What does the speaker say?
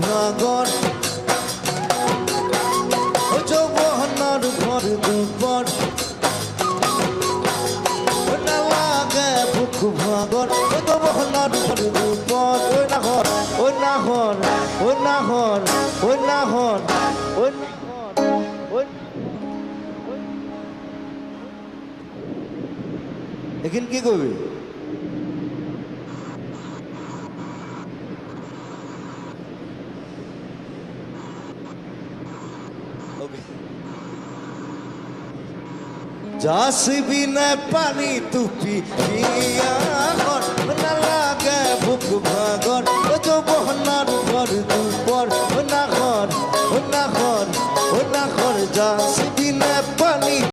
ভাগর যৌবনার ভর দুপর না লাগে বুক ভাগর যৌবনার ভর দুপর ওই নাহর ওই নাহর ওই নাহর ওই নাহর ওই এখন কি করবি जासबी न पानी तू पिया ना लागे बुक भागन जो बहन